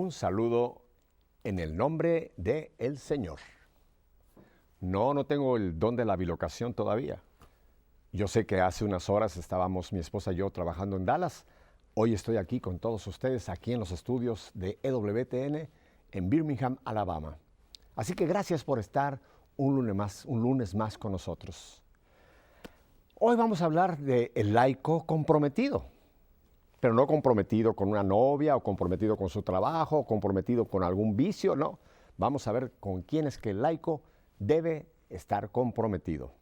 Un saludo en el nombre del Señor. No tengo el don de la bilocación todavía. Yo sé que hace unas horas estábamos mi esposa y yo trabajando en Dallas. Hoy estoy aquí con todos ustedes, aquí en los estudios de EWTN en Birmingham, Alabama. Así que gracias por estar un lunes más con nosotros. Hoy vamos a hablar del laico comprometido, pero no comprometido con una novia o comprometido con su trabajo o comprometido con algún vicio, no. Vamos a ver con quién es que el laico debe estar comprometido.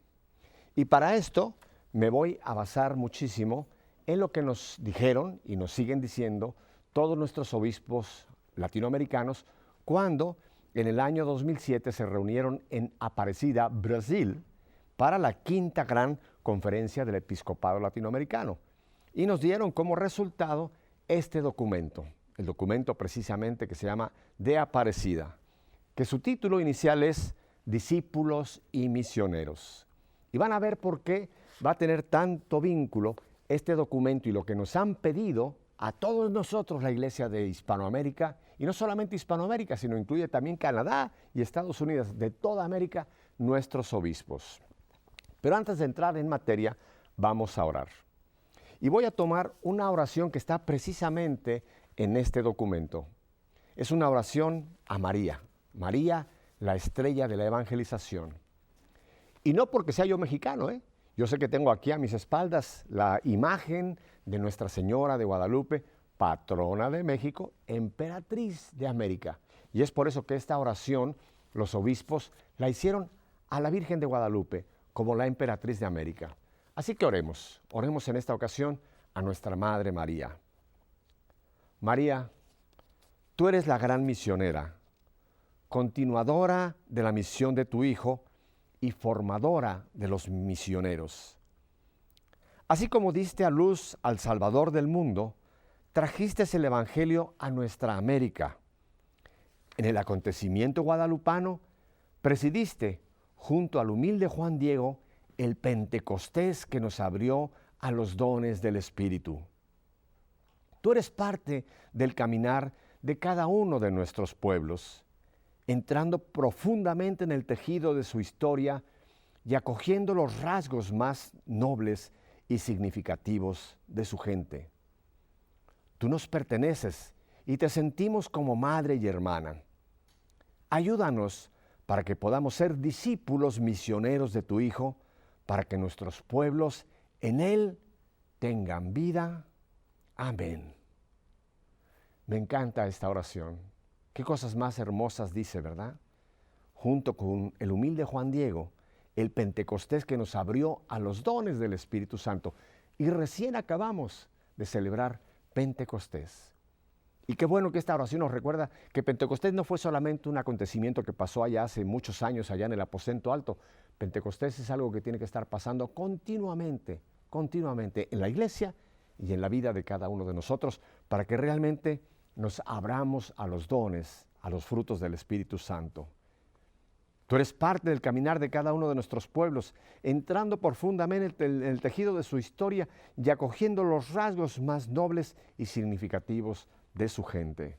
Y para esto me voy a basar muchísimo en lo que nos dijeron y nos siguen diciendo todos nuestros obispos latinoamericanos cuando en el año 2007 se reunieron en Aparecida, Brasil, para la quinta gran conferencia del episcopado latinoamericano. Y nos dieron como resultado este documento, el documento precisamente que se llama De Aparecida, que su título inicial es Discípulos y Misioneros. Y van a ver por qué va a tener tanto vínculo este documento y lo que nos han pedido a todos nosotros, la Iglesia de Hispanoamérica, y no solamente Hispanoamérica, sino incluye también Canadá y Estados Unidos, de toda América, nuestros obispos. Pero antes de entrar en materia, vamos a orar. Y voy a tomar una oración que está precisamente en este documento. Es una oración a María, María, la estrella de la evangelización. Y no porque sea yo mexicano, Yo sé que tengo aquí a mis espaldas la imagen de Nuestra Señora de Guadalupe, patrona de México, emperatriz de América. Y es por eso que esta oración, los obispos la hicieron a la Virgen de Guadalupe como la emperatriz de América. Así que oremos en esta ocasión a nuestra Madre María. María, tú eres la gran misionera, continuadora de la misión de tu Hijo y formadora de los misioneros. Así como diste a luz al Salvador del mundo, trajiste el Evangelio a nuestra América. En el acontecimiento guadalupano, presidiste, junto al humilde Juan Diego, el Pentecostés que nos abrió a los dones del Espíritu. Tú eres parte del caminar de cada uno de nuestros pueblos, entrando profundamente en el tejido de su historia y acogiendo los rasgos más nobles y significativos de su gente. Tú nos perteneces y te sentimos como madre y hermana. Ayúdanos para que podamos ser discípulos misioneros de tu Hijo, para que nuestros pueblos en Él tengan vida. Amén. Me encanta esta oración. Qué cosas más hermosas dice, ¿verdad? Junto con el humilde Juan Diego, el Pentecostés que nos abrió a los dones del Espíritu Santo. Y recién acabamos de celebrar Pentecostés. Y qué bueno que esta oración nos recuerda que Pentecostés no fue solamente un acontecimiento que pasó allá hace muchos años, allá en el aposento alto. Pentecostés es algo que tiene que estar pasando continuamente en la iglesia y en la vida de cada uno de nosotros para que realmente nos abramos a los dones, a los frutos del Espíritu Santo. Tú eres parte del caminar de cada uno de nuestros pueblos, entrando profundamente en el tejido de su historia y acogiendo los rasgos más nobles y significativos de su gente.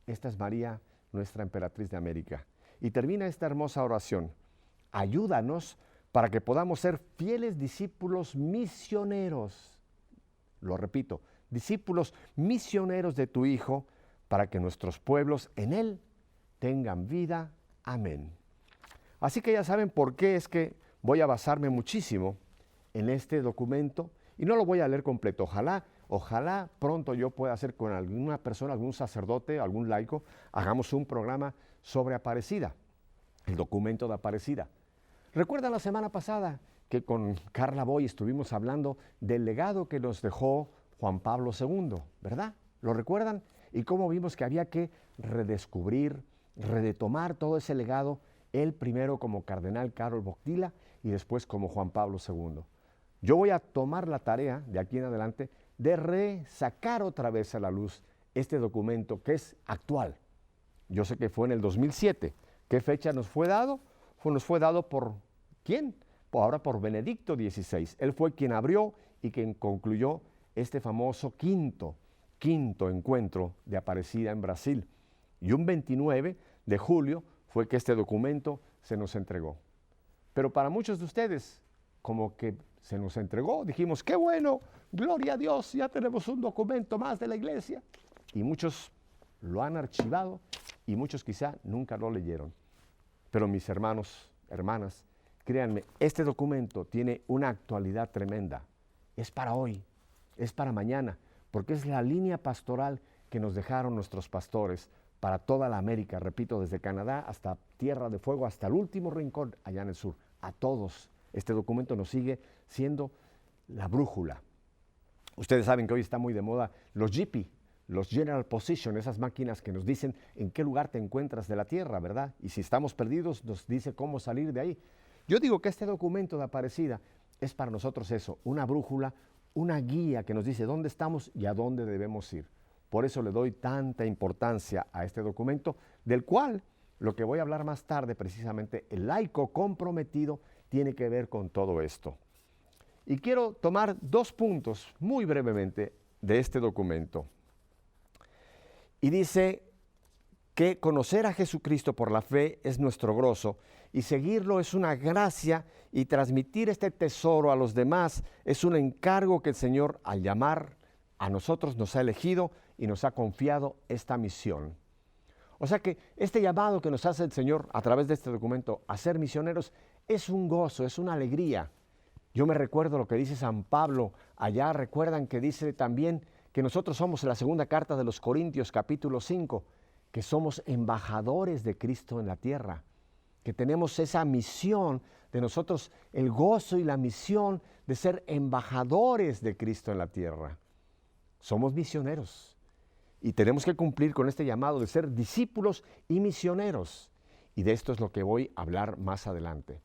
Esta es María, nuestra emperatriz de América. Y termina esta hermosa oración. Ayúdanos para que podamos ser fieles discípulos misioneros. Lo repito, discípulos misioneros de tu Hijo, para que nuestros pueblos en Él tengan vida. Amén. Así que ya saben por qué es que voy a basarme muchísimo en este documento y no lo voy a leer completo. Ojalá pronto yo pueda hacer con alguna persona, algún sacerdote, algún laico, hagamos un programa sobre Aparecida, el documento de Aparecida. ¿Recuerdan la semana pasada que con Carla Boy estuvimos hablando del legado que nos dejó Juan Pablo II, ¿verdad? ¿Lo recuerdan? Y cómo vimos que había que redescubrir, retomar todo ese legado, él primero como cardenal Karol Wojtyła y después como Juan Pablo II. Yo voy a tomar la tarea de aquí en adelante de resacar otra vez a la luz este documento que es actual. Yo sé que fue en el 2007. ¿Qué fecha nos fue dado? Nos fue dado por ¿quién? Ahora por Benedicto XVI. Él fue quien abrió y quien concluyó este famoso quinto quinto encuentro de Aparecida en Brasil. Y un 29 de julio fue que este documento se nos entregó. Pero para muchos de ustedes, como que se nos entregó, dijimos, qué bueno, gloria a Dios, ya tenemos un documento más de la iglesia. Y muchos lo han archivado y muchos quizá nunca lo leyeron. Pero mis hermanos, hermanas, créanme, este documento tiene una actualidad tremenda. Es para hoy, es para mañana, porque es la línea pastoral que nos dejaron nuestros pastores para toda la América, repito, desde Canadá hasta Tierra de Fuego, hasta el último rincón allá en el sur. A todos, este documento nos sigue siendo la brújula. Ustedes saben que hoy está muy de moda los GP, los General Position, esas máquinas que nos dicen en qué lugar te encuentras de la Tierra, ¿verdad? Y si estamos perdidos, nos dice cómo salir de ahí. Yo digo que este documento de Aparecida es para nosotros eso, una brújula, una guía que nos dice dónde estamos y a dónde debemos ir. Por eso le doy tanta importancia a este documento, del cual lo que voy a hablar más tarde, precisamente, el laico comprometido, tiene que ver con todo esto. Y quiero tomar 2 puntos muy brevemente de este documento. Y dice que conocer a Jesucristo por la fe es nuestro gozo y seguirlo es una gracia y transmitir este tesoro a los demás es un encargo que el Señor, al llamar a nosotros, nos ha elegido y nos ha confiado esta misión. O sea que este llamado que nos hace el Señor a través de este documento a ser misioneros es un gozo, es una alegría. Yo me recuerdo lo que dice San Pablo, allá recuerdan que dice también que nosotros somos en la segunda carta de los Corintios, capítulo 5, que somos embajadores de Cristo en la tierra, que tenemos esa misión de nosotros, el gozo y la misión de ser embajadores de Cristo en la tierra. Somos misioneros y tenemos que cumplir con este llamado de ser discípulos y misioneros. Y de esto es lo que voy a hablar más adelante.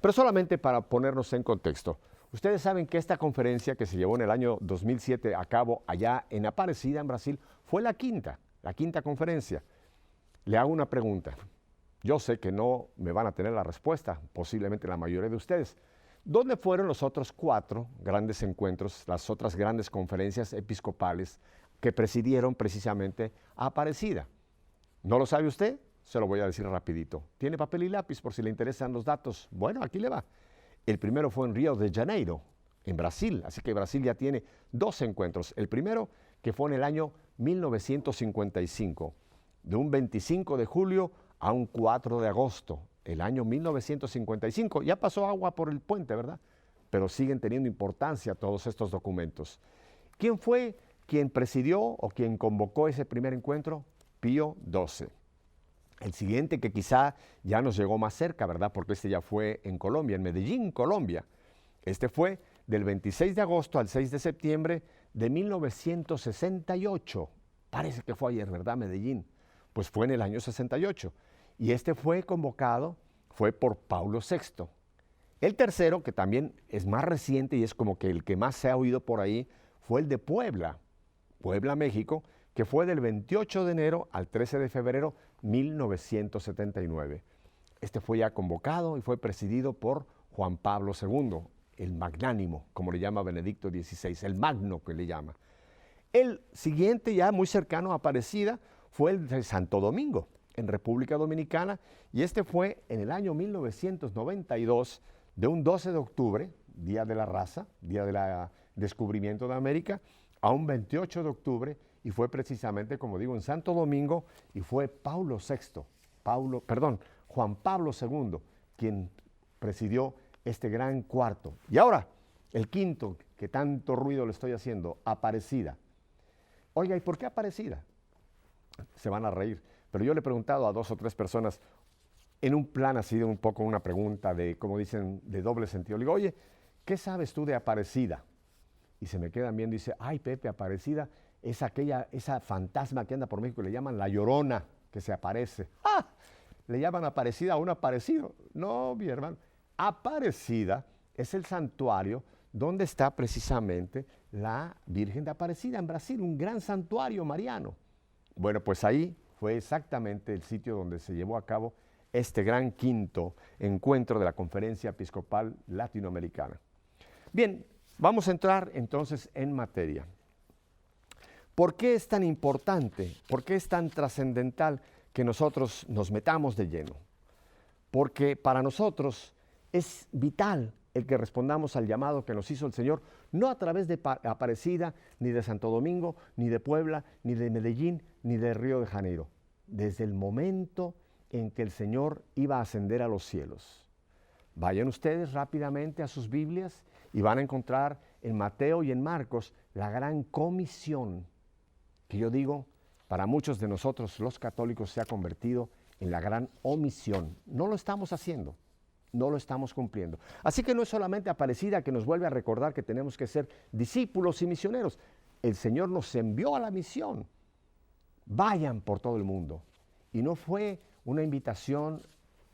Pero solamente para ponernos en contexto, ustedes saben que esta conferencia que se llevó en el año 2007 a cabo allá en Aparecida, en Brasil, fue la quinta conferencia. Le hago una pregunta. Yo sé que no me van a tener la respuesta, posiblemente la mayoría de ustedes. ¿Dónde fueron los otros 4 grandes encuentros, las otras grandes conferencias episcopales que presidieron precisamente a Aparecida? ¿No lo sabe usted? Se lo voy a decir rapidito. ¿Tiene papel y lápiz por si le interesan los datos? Bueno, aquí le va. El primero fue en Río de Janeiro, en Brasil. Así que Brasil ya tiene 2 encuentros. El primero, que fue en el año 1955, de un 25 de julio a un 4 de agosto, el año 1955. Ya pasó agua por el puente, ¿verdad? Pero siguen teniendo importancia todos estos documentos. ¿Quién fue quien presidió o quien convocó ese primer encuentro? Pío XII. El siguiente, que quizá ya nos llegó más cerca, ¿verdad? Porque este ya fue en Colombia, en Medellín, Colombia. Este fue del 26 de agosto al 6 de septiembre de 1968. Parece que fue ayer, ¿verdad? Medellín. Pues fue en el año 68. Y este fue convocado, fue por Pablo VI. El tercero, que también es más reciente y es como que el que más se ha oído por ahí, fue el de Puebla, México, que fue del 28 de enero al 13 de febrero 1979. Este fue ya convocado y fue presidido por Juan Pablo II, el magnánimo, como le llama Benedicto XVI, el magno que le llama. El siguiente, ya muy cercano a Aparecida, fue el de Santo Domingo, en República Dominicana, y este fue en el año 1992, de un 12 de octubre, Día de la Raza, Día del Descubrimiento de América, a un 28 de octubre, y fue precisamente, como digo, en Santo Domingo, y fue Juan Pablo II, quien presidió este gran cuarto. Y ahora, el quinto, que tanto ruido le estoy haciendo, Aparecida. Oiga, ¿y por qué Aparecida? Se van a reír, pero yo le he preguntado a 2 o 3 personas, en un plan así de un poco una pregunta de, como dicen, de doble sentido. Le digo, oye, ¿qué sabes tú de Aparecida? Y se me quedan viendo y dice, ay, Pepe, Aparecida es esa fantasma que anda por México, le llaman la Llorona, que se aparece. ¡Ah! Le llaman Aparecida a un aparecido. No, mi hermano. Aparecida es el santuario donde está precisamente la Virgen de Aparecida en Brasil, un gran santuario mariano. Bueno, pues ahí fue exactamente el sitio donde se llevó a cabo este gran quinto encuentro de la Conferencia Episcopal Latinoamericana. Bien, vamos a entrar entonces en materia. ¿Por qué es tan importante? ¿Por qué es tan trascendental que nosotros nos metamos de lleno? Porque para nosotros es vital el que respondamos al llamado que nos hizo el Señor, no a través de Aparecida, ni de Santo Domingo, ni de Puebla, ni de Medellín, ni de Río de Janeiro. Desde el momento en que el Señor iba a ascender a los cielos. Vayan ustedes rápidamente a sus Biblias y van a encontrar en Mateo y en Marcos la gran comisión, que yo digo, para muchos de nosotros los católicos se ha convertido en la gran omisión. No lo estamos haciendo, no lo estamos cumpliendo. Así que no es solamente Aparecida que nos vuelve a recordar que tenemos que ser discípulos y misioneros. El Señor nos envió a la misión. Vayan por todo el mundo. Y no fue una invitación,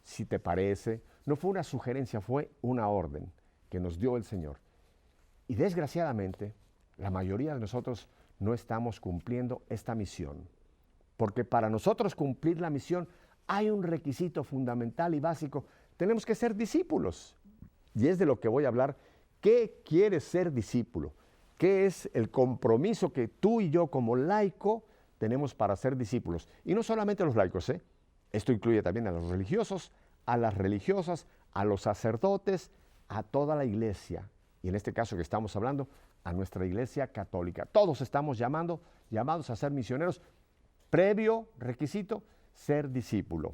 si te parece, no fue una sugerencia, fue una orden que nos dio el Señor. Y desgraciadamente, la mayoría de nosotros no estamos cumpliendo esta misión. Porque para nosotros cumplir la misión hay un requisito fundamental y básico. Tenemos que ser discípulos. Y es de lo que voy a hablar. ¿Qué quiere ser discípulo? ¿Qué es el compromiso que tú y yo como laico tenemos para ser discípulos? Y no solamente los laicos, ¿eh? Esto incluye también a los religiosos, a las religiosas, a los sacerdotes, a toda la iglesia. Y en este caso que estamos hablando, a nuestra iglesia católica. Todos estamos llamados a ser misioneros. Previo requisito, ser discípulo.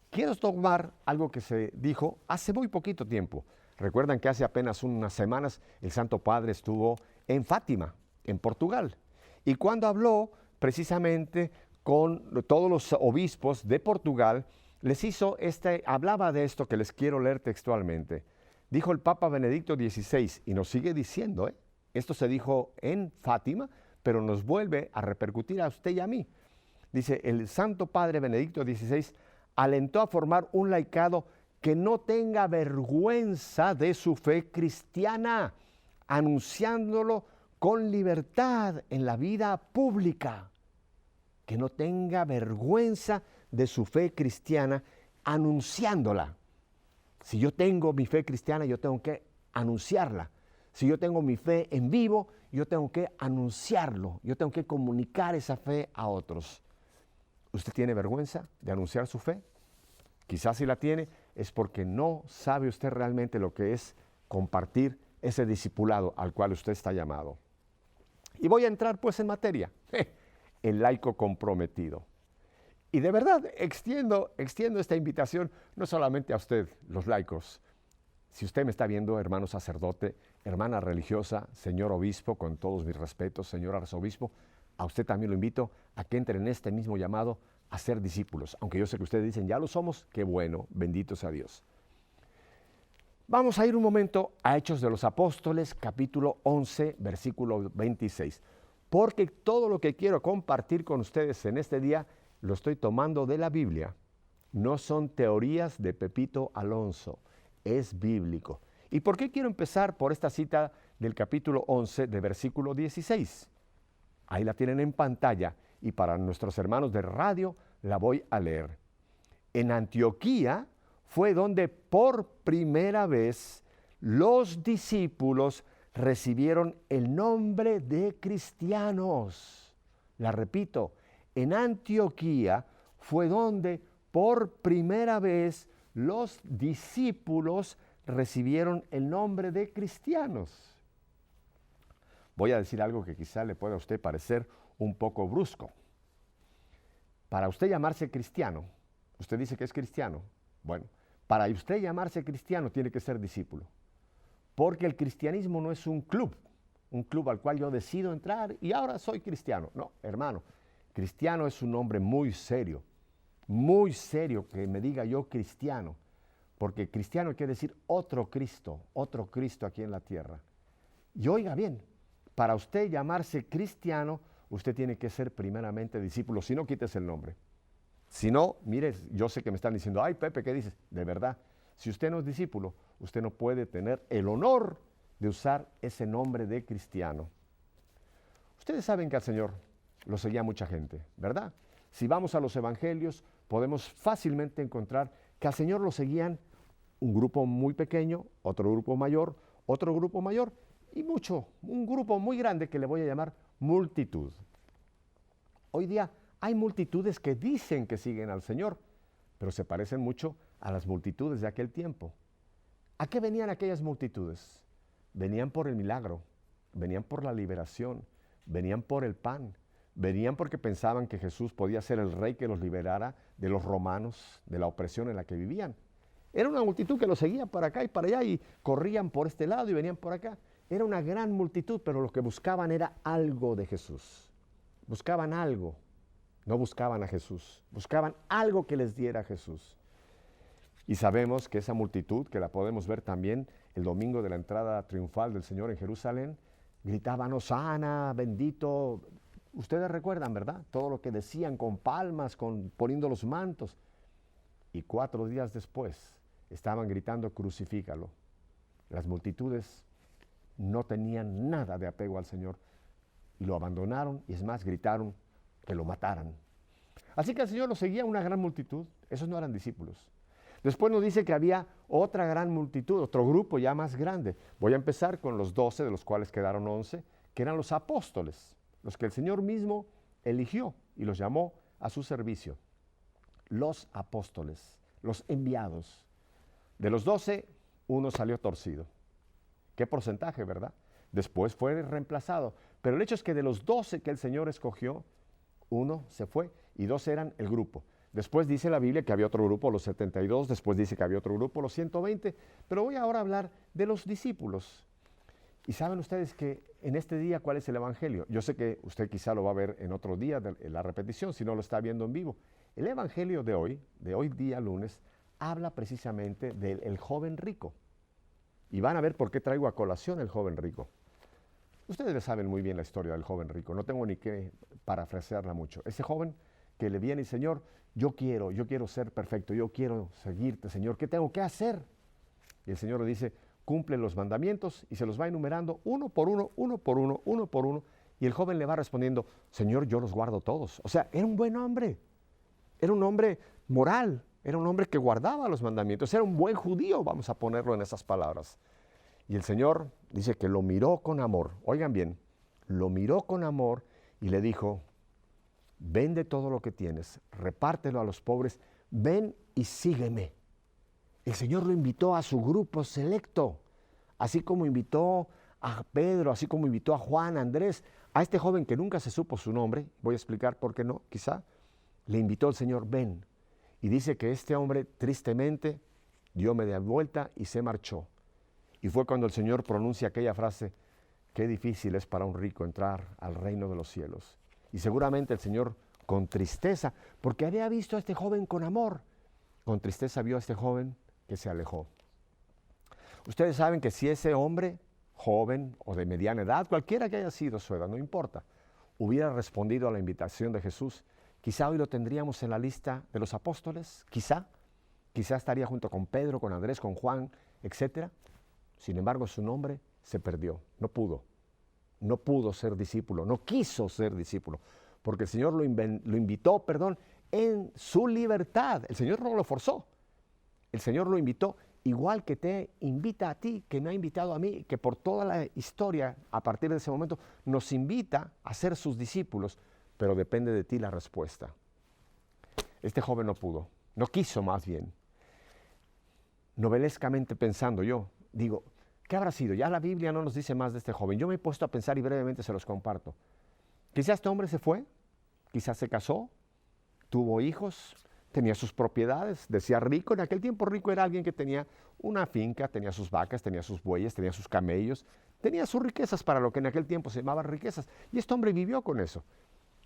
Quiero tomar algo que se dijo hace muy poquito tiempo. Recuerdan que hace apenas unas semanas el Santo Padre estuvo en Fátima, en Portugal. Y cuando habló precisamente con todos los obispos de Portugal, hablaba de esto que les quiero leer textualmente. Dijo el Papa Benedicto XVI, y nos sigue diciendo, esto se dijo en Fátima, pero nos vuelve a repercutir a usted y a mí. Dice, el Santo Padre Benedicto XVI alentó a formar un laicado que no tenga vergüenza de su fe cristiana, anunciándolo con libertad en la vida pública. Que no tenga vergüenza de su fe cristiana, anunciándola. Si yo tengo mi fe cristiana, yo tengo que anunciarla. Si yo tengo mi fe en vivo, yo tengo que anunciarlo. Yo tengo que comunicar esa fe a otros. ¿Usted tiene vergüenza de anunciar su fe? Quizás si la tiene, es porque no sabe usted realmente lo que es compartir ese discipulado al cual usted está llamado. Y voy a entrar pues en materia. El laico comprometido. Y de verdad, extiendo esta invitación no solamente a usted, los laicos. Si usted me está viendo, hermano sacerdote, hermana religiosa, señor obispo, con todos mis respetos, señor arzobispo, a usted también lo invito a que entre en este mismo llamado a ser discípulos. Aunque yo sé que ustedes dicen, ya lo somos, qué bueno, bendito sea Dios. Vamos a ir un momento a Hechos de los Apóstoles, capítulo 11, versículo 26. Porque todo lo que quiero compartir con ustedes en este día lo estoy tomando de la Biblia. No son teorías de Pepito Alonso, es bíblico. ¿Y por qué quiero empezar por esta cita del capítulo 11, de versículo 16? Ahí la tienen en pantalla y para nuestros hermanos de radio la voy a leer. En Antioquía fue donde por primera vez los discípulos recibieron el nombre de cristianos. La repito, en Antioquía fue donde por primera vez los discípulos recibieron el nombre de cristianos. Voy a decir algo que quizá le pueda a usted parecer un poco brusco. Para usted llamarse cristiano, usted dice que es cristiano. Bueno, para usted llamarse cristiano tiene que ser discípulo. Porque el cristianismo no es un club al cual yo decido entrar y ahora soy cristiano. No, hermano, cristiano es un nombre muy serio que me diga yo cristiano. Porque cristiano quiere decir otro Cristo aquí en la tierra. Y oiga bien, para usted llamarse cristiano, usted tiene que ser primeramente discípulo, si no, quítese el nombre. Si no, mire, yo sé que me están diciendo, ay Pepe, ¿qué dices? De verdad, si usted no es discípulo, usted no puede tener el honor de usar ese nombre de cristiano. Ustedes saben que al Señor lo seguía mucha gente, ¿verdad? Si vamos a los evangelios, podemos fácilmente encontrar que al Señor lo seguían un grupo muy pequeño, otro grupo mayor, y un grupo muy grande que le voy a llamar multitud. Hoy día hay multitudes que dicen que siguen al Señor, pero se parecen mucho a las multitudes de aquel tiempo. ¿A qué venían aquellas multitudes? Venían por el milagro, venían por la liberación, venían por el pan, venían porque pensaban que Jesús podía ser el rey que los liberara de los romanos, de la opresión en la que vivían. Era una multitud que los seguía para acá y para allá y corrían por este lado y venían por acá. Era una gran multitud, pero lo que buscaban era algo de Jesús. Buscaban algo, no buscaban a Jesús, buscaban algo que les diera a Jesús. Y sabemos que esa multitud, que la podemos ver también el domingo de la entrada triunfal del Señor en Jerusalén, gritaban, Hosana, bendito. Ustedes recuerdan, ¿verdad? Todo lo que decían con palmas, poniendo los mantos. Y 4 días después estaban gritando, crucifícalo. Las multitudes no tenían nada de apego al Señor y lo abandonaron y es más, gritaron que lo mataran. Así que al Señor lo seguía una gran multitud, esos no eran discípulos. Después nos dice que había otra gran multitud, otro grupo ya más grande. Voy a empezar con los 12, de los cuales quedaron 11, que eran los apóstoles, los que el Señor mismo eligió y los llamó a su servicio. Los apóstoles, los enviados. De los 12, uno salió torcido. ¿Qué porcentaje, verdad? Después fue reemplazado. Pero el hecho es que de los 12 que el Señor escogió, uno se fue y 2 eran el grupo. Después dice la Biblia que había otro grupo, los 72, después dice que había otro grupo, los 120, pero voy ahora a hablar de los discípulos. Y saben ustedes que en este día, ¿cuál es el Evangelio? Yo sé que usted quizá lo va a ver en otro día, en la repetición, si no lo está viendo en vivo. El Evangelio de hoy día lunes, habla precisamente del joven rico. Y van a ver por qué traigo a colación el joven rico. Ustedes saben muy bien la historia del joven rico, no tengo ni que parafrasearla mucho. Ese joven que le viene y Señor, yo quiero ser perfecto, yo quiero seguirte, Señor, ¿qué tengo que hacer? Y el Señor le dice, cumple los mandamientos y se los va enumerando uno por uno, uno por uno, uno por uno. Y el joven le va respondiendo, Señor, yo los guardo todos. O sea, era un buen hombre, era un hombre moral, era un hombre que guardaba los mandamientos, era un buen judío, vamos a ponerlo en esas palabras. Y el Señor dice que lo miró con amor, oigan bien, lo miró con amor y le dijo, vende todo lo que tienes, repártelo a los pobres, ven y sígueme. El Señor lo invitó a su grupo selecto, así como invitó a Pedro, así como invitó a Juan, a Andrés, a este joven que nunca se supo su nombre, voy a explicar por qué no, quizá, le invitó el Señor, ven. Y dice que este hombre tristemente dio media vuelta y se marchó. Y fue cuando el Señor pronuncia aquella frase, qué difícil es para un rico entrar al reino de los cielos. Y seguramente el Señor con tristeza, porque había visto a este joven con amor, con tristeza vio a este joven que se alejó. Ustedes saben que si ese hombre, joven o de mediana edad, cualquiera que haya sido su edad, no importa, hubiera respondido a la invitación de Jesús, quizá hoy lo tendríamos en la lista de los apóstoles, quizá estaría junto con Pedro, con Andrés, con Juan, etc. Sin embargo, su nombre se perdió, no pudo ser discípulo, no quiso ser discípulo, porque el Señor lo invitó, en su libertad. El Señor no lo forzó, el Señor lo invitó, igual que te invita a ti, que me ha invitado a mí, que por toda la historia, a partir de ese momento, nos invita a ser sus discípulos, pero depende de ti la respuesta. Este joven no pudo, no quiso más bien. Novelescamente pensando yo, digo, ¿qué habrá sido? Ya la Biblia no nos dice más de este joven. Yo me he puesto a pensar y brevemente se los comparto. Quizás este hombre se fue, quizás se casó, tuvo hijos, tenía sus propiedades, decía rico. En aquel tiempo rico era alguien que tenía una finca, tenía sus vacas, tenía sus bueyes, tenía sus camellos, tenía sus riquezas para lo que en aquel tiempo se llamaban riquezas. Y este hombre vivió con eso.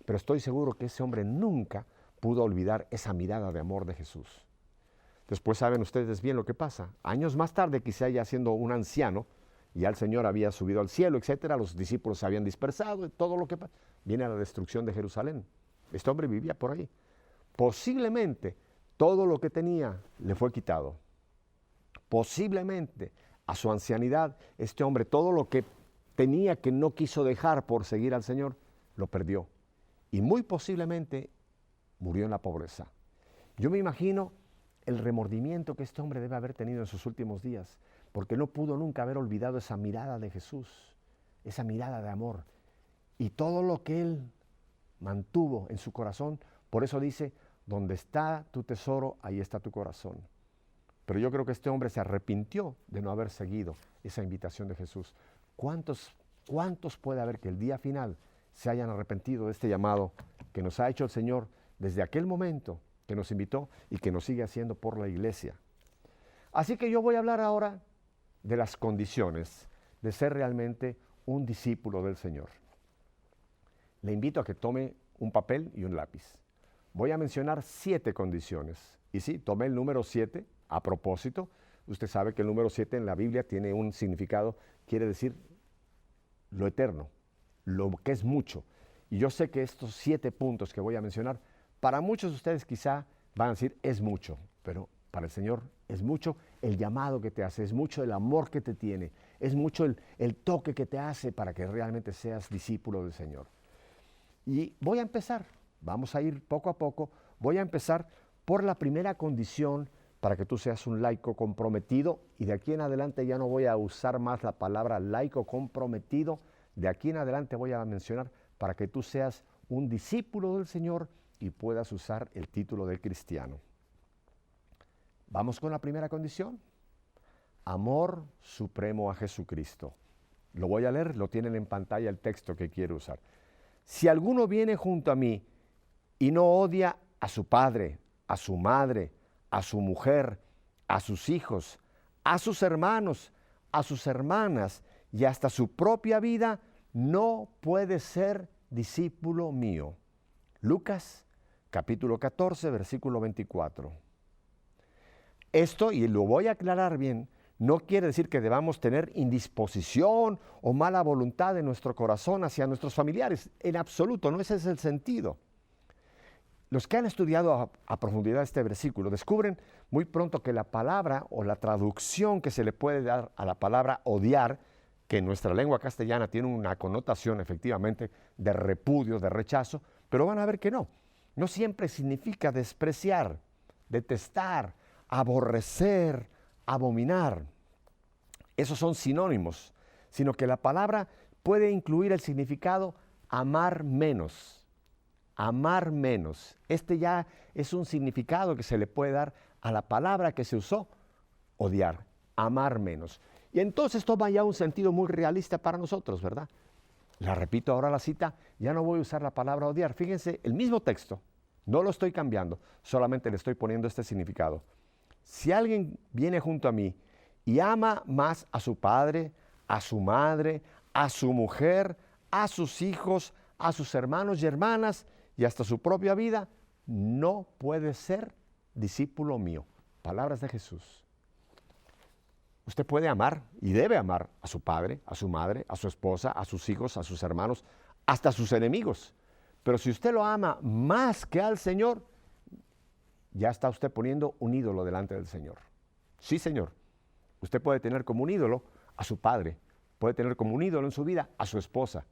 Pero estoy seguro que ese hombre nunca pudo olvidar esa mirada de amor de Jesús. Después saben ustedes bien lo que pasa. Años más tarde, quizá ya siendo un anciano, ya el Señor había subido al cielo, etcétera, los discípulos se habían dispersado, todo lo que pasa. Viene la destrucción de Jerusalén. Este hombre vivía por ahí. Posiblemente todo lo que tenía le fue quitado. Posiblemente a su ancianidad, este hombre, todo lo que tenía que no quiso dejar por seguir al Señor, lo perdió. Y muy posiblemente murió en la pobreza. Yo me imagino el remordimiento que este hombre debe haber tenido en sus últimos días, porque no pudo nunca haber olvidado esa mirada de Jesús. esa mirada de amor. Y todo lo que él mantuvo en su corazón, por eso dice, donde está tu tesoro, ahí está tu corazón. Pero yo creo que este hombre se arrepintió de no haber seguido esa invitación de Jesús. ¿Cuántos puede haber que el día final se hayan arrepentido de este llamado que nos ha hecho el Señor desde aquel momento que nos invitó y que nos sigue haciendo por la iglesia? Así que yo voy a hablar ahora de las condiciones de ser realmente un discípulo del Señor. Le invito a que tome un papel y un lápiz. Voy a mencionar 7 condiciones. Y sí, tomé el número 7 a propósito. Usted sabe que el número 7 en la Biblia tiene un significado, quiere decir lo eterno, lo que es mucho. Y yo sé que estos 7 puntos que voy a mencionar, para muchos de ustedes quizá van a decir es mucho, pero para el Señor es mucho el llamado que te hace, es mucho el amor que te tiene, es mucho el toque que te hace para que realmente seas discípulo del Señor. Y voy a empezar, vamos a ir poco a poco, voy a empezar por la primera condición para que tú seas un laico comprometido, y de aquí en adelante ya no voy a usar más la palabra laico comprometido, de aquí en adelante voy a mencionar para que tú seas un discípulo del Señor y puedas usar el título de cristiano. Vamos con la primera condición, amor supremo a Jesucristo. Lo voy a leer, lo tienen en pantalla el texto que quiero usar. Si alguno viene junto a mí y no odia a su padre, a su madre, a su mujer, a sus hijos, a sus hermanos, a sus hermanas y hasta su propia vida, no puede ser discípulo mío. Lucas, capítulo 14, versículo 24. Esto, y lo voy a aclarar bien, no quiere decir que debamos tener indisposición o mala voluntad en nuestro corazón hacia nuestros familiares. En absoluto, no ese es el sentido. Los que han estudiado a profundidad este versículo descubren muy pronto que la palabra o la traducción que se le puede dar a la palabra odiar, que en nuestra lengua castellana tiene una connotación efectivamente de repudio, de rechazo, pero van a ver que no. No siempre significa despreciar, detestar, aborrecer, abominar. Esos son sinónimos, sino que la palabra puede incluir el significado amar menos. Amar menos. Este ya es un significado que se le puede dar a la palabra que se usó, odiar, amar menos. Y entonces toma ya un sentido muy realista para nosotros, ¿verdad? La repito ahora la cita, ya no voy a usar la palabra odiar. Fíjense, el mismo texto, no lo estoy cambiando, solamente le estoy poniendo este significado. Si alguien viene junto a mí y ama más a su padre, a su madre, a su mujer, a sus hijos, a sus hermanos y hermanas y hasta su propia vida, no puede ser discípulo mío. Palabras de Jesús. Usted puede amar y debe amar a su padre, a su madre, a su esposa, a sus hijos, a sus hermanos, hasta a sus enemigos. Pero si usted lo ama más que al Señor, ya está usted poniendo un ídolo delante del Señor. Sí, Señor. Usted puede tener como un ídolo a su padre, puede tener como un ídolo en su vida a su esposa.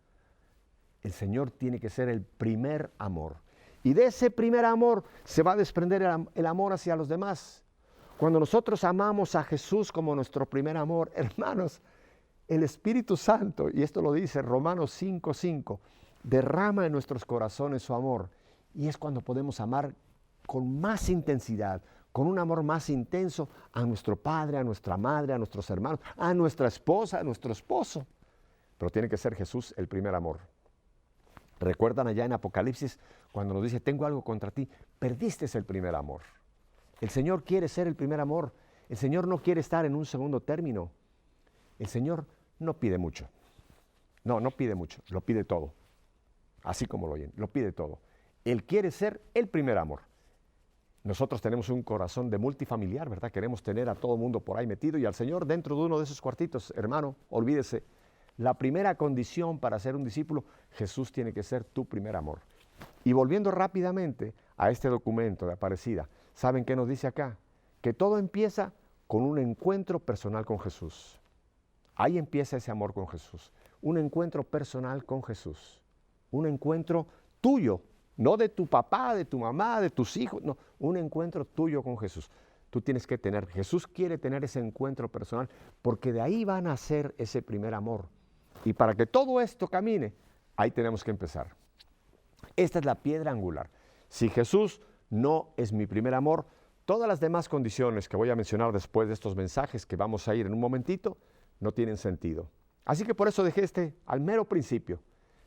El Señor tiene que ser el primer amor. Y de ese primer amor se va a desprender el amor hacia los demás. Cuando nosotros amamos a Jesús como nuestro primer amor, hermanos, el Espíritu Santo, y esto lo dice Romanos 5:5, derrama en nuestros corazones su amor. Y es cuando podemos amar con más intensidad, con un amor más intenso a nuestro padre, a nuestra madre, a nuestros hermanos, a nuestra esposa, a nuestro esposo. Pero tiene que ser Jesús el primer amor. ¿Recuerdan allá en Apocalipsis cuando nos dice, tengo algo contra ti? Perdiste el primer amor. El Señor quiere ser el primer amor. El Señor no quiere estar en un segundo término. El Señor no pide mucho. No pide mucho, lo pide todo. Así como lo oyen, lo pide todo. Él quiere ser el primer amor. Nosotros tenemos un corazón de multifamiliar, ¿verdad? Queremos tener a todo el mundo por ahí metido y al Señor dentro de uno de esos cuartitos. Hermano, olvídese. La primera condición para ser un discípulo, Jesús tiene que ser tu primer amor. Y volviendo rápidamente a este documento de Aparecida, ¿saben qué nos dice acá? Que todo empieza con un encuentro personal con Jesús. Ahí empieza ese amor con Jesús. Un encuentro personal con Jesús. Un encuentro tuyo, no de tu papá, de tu mamá, de tus hijos, no, un encuentro tuyo con Jesús. Tú tienes que Jesús quiere tener ese encuentro personal porque de ahí va a nacer ese primer amor. Y para que todo esto camine, ahí tenemos que empezar. Esta es la piedra angular. Si Jesús no es mi primer amor, todas las demás condiciones que voy a mencionar después de estos mensajes que vamos a ir en un momentito, no tienen sentido. Así que por eso dejé al mero principio.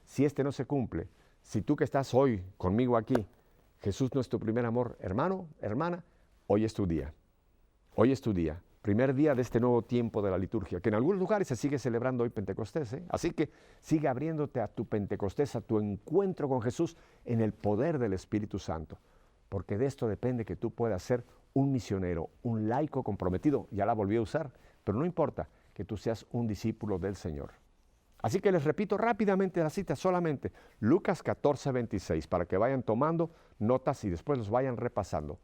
Si no se cumple, si tú que estás hoy conmigo aquí, Jesús no es tu primer amor, hermano, hermana, hoy es tu día. Hoy es tu día. Primer día de este nuevo tiempo de la liturgia, que en algunos lugares se sigue celebrando hoy Pentecostés. Así que sigue abriéndote a tu Pentecostés, a tu encuentro con Jesús en el poder del Espíritu Santo. Porque de esto depende que tú puedas ser un misionero, un laico comprometido. Ya la volví a usar, pero no importa que tú seas un discípulo del Señor. Así que les repito rápidamente la cita, solamente Lucas 14:26, para que vayan tomando notas y después los vayan repasando.